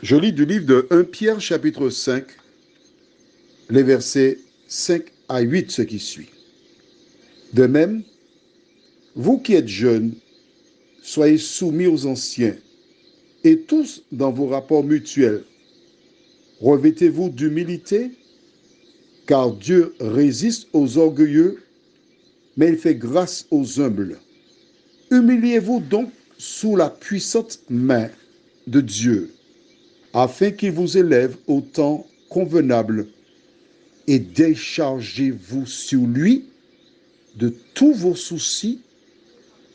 Je lis du livre de 1 Pierre chapitre 5, les versets 5 à 8, ce qui suit. De même, vous qui êtes jeunes, soyez soumis aux anciens, et tous dans vos rapports mutuels. Revêtez-vous d'humilité, car Dieu résiste aux orgueilleux, mais il fait grâce aux humbles. Humiliez-vous donc sous la puissante main de Dieu, afin qu'il vous élève au temps convenable, et déchargez-vous sur lui de tous vos soucis,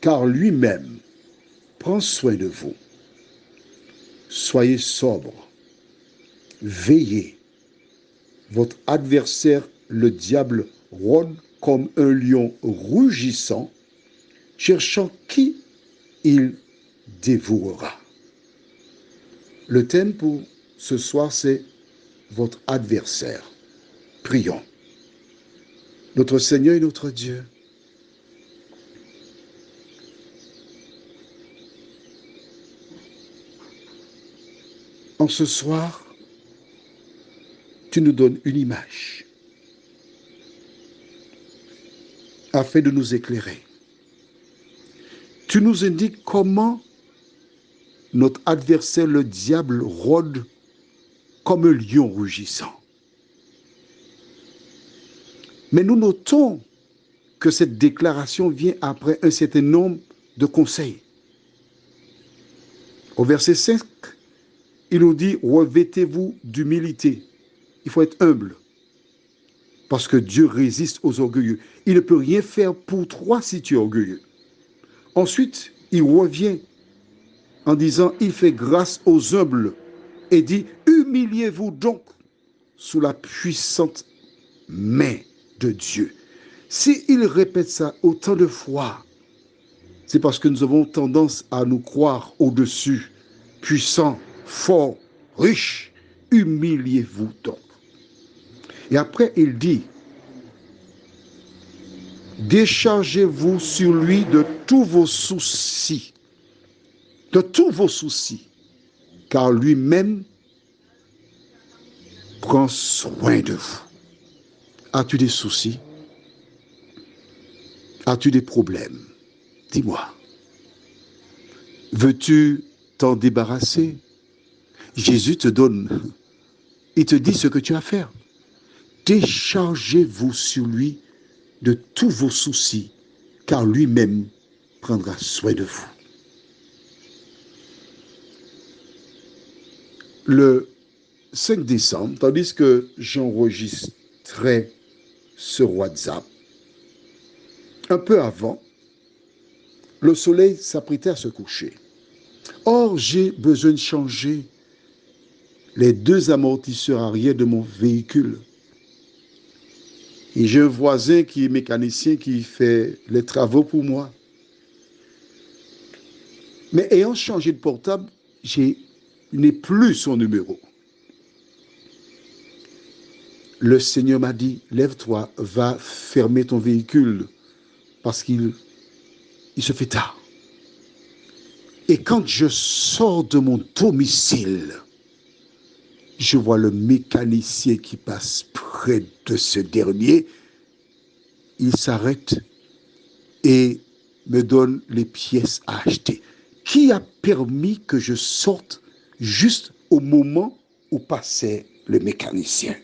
car lui-même prend soin de vous. Soyez sobres, veillez. Votre adversaire, le diable, rôde comme un lion rugissant, cherchant qui il dévorera. Le thème pour ce soir, c'est votre adversaire. Prions. Notre Seigneur et notre Dieu, en ce soir, tu nous donnes une image afin de nous éclairer. Tu nous indiques comment notre adversaire, le diable, rôde comme un lion rugissant. Mais nous notons que cette déclaration vient après un certain nombre de conseils. Au verset 5, il nous dit « Revêtez-vous d'humilité ». Il faut être humble, parce que Dieu résiste aux orgueilleux. Il ne peut rien faire pour toi si tu es orgueilleux. Ensuite, il revient en disant « Il fait grâce aux humbles » et dit « Humiliez-vous donc sous la puissante main de Dieu ». S'il répète ça autant de fois, c'est parce que nous avons tendance à nous croire au-dessus, puissants, forts, riches. Humiliez-vous donc. Et après, il dit, déchargez-vous sur lui de tous vos soucis, car lui-même prend soin de vous. As-tu des soucis? As-tu des problèmes? Dis-moi. Veux-tu t'en débarrasser? Jésus te donne, il te dit ce que tu as à faire. Déchargez-vous sur lui de tous vos soucis, car lui-même prendra soin de vous. Le 5 décembre, tandis que j'enregistrais ce WhatsApp, un peu avant, le soleil s'apprêtait à se coucher. Or, j'ai besoin de changer les 2 amortisseurs arrière de mon véhicule. Et j'ai un voisin qui est mécanicien qui fait les travaux pour moi. Mais ayant changé de portable, je n'ai plus son numéro. Le Seigneur m'a dit, lève-toi, va fermer ton véhicule parce qu'il se fait tard. Et quand je sors de mon domicile, je vois le mécanicien qui passe près de ce dernier. Il s'arrête et me donne les pièces à acheter. Qui a permis que je sorte juste au moment où passait le mécanicien?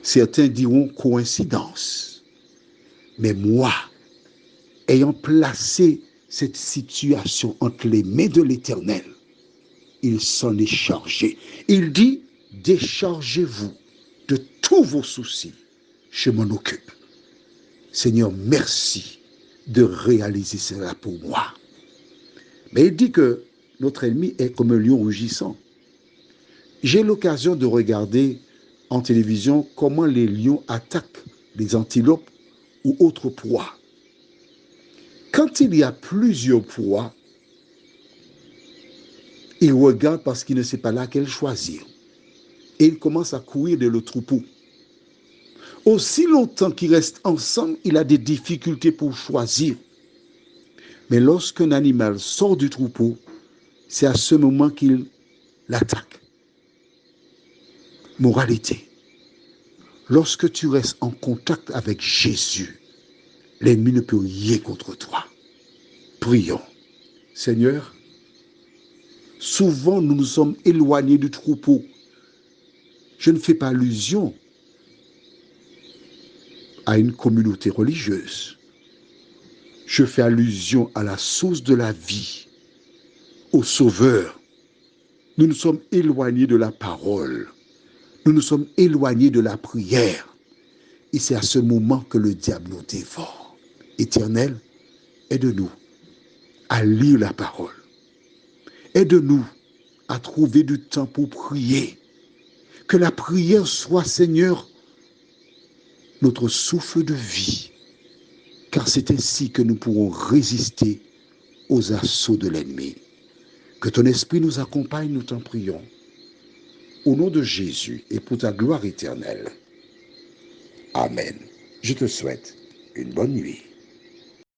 Certains diront coïncidence. Mais moi, ayant placé cette situation entre les mains de l'Éternel, il s'en est chargé. Il dit, déchargez-vous de tous vos soucis. Je m'en occupe. Seigneur, merci de réaliser cela pour moi. Mais il dit que notre ennemi est comme un lion rugissant. J'ai l'occasion de regarder en télévision comment les lions attaquent les antilopes ou autres proies. Quand il y a plusieurs proies, il regarde parce qu'il ne sait pas laquelle choisir. Et il commence à courir de le troupeau. Aussi longtemps qu'ils restent ensemble, il a des difficultés pour choisir. Mais lorsqu'un animal sort du troupeau, c'est à ce moment qu'il l'attaque. Moralité. Lorsque tu restes en contact avec Jésus, l'ennemi ne peut rien contre toi. Prions. Seigneur, souvent nous nous sommes éloignés du troupeau. Je ne fais pas allusion à une communauté religieuse. Je fais allusion à la source de la vie, au Sauveur. Nous nous sommes éloignés de la parole. Nous nous sommes éloignés de la prière. Et c'est à ce moment que le diable nous dévore. Éternel, aide-nous à lire la parole. Aide-nous à trouver du temps pour prier. Que la prière soit, Seigneur, notre souffle de vie. Car c'est ainsi que nous pourrons résister aux assauts de l'ennemi. Que ton esprit nous accompagne, nous t'en prions. Au nom de Jésus et pour ta gloire éternelle. Amen. Je te souhaite une bonne nuit.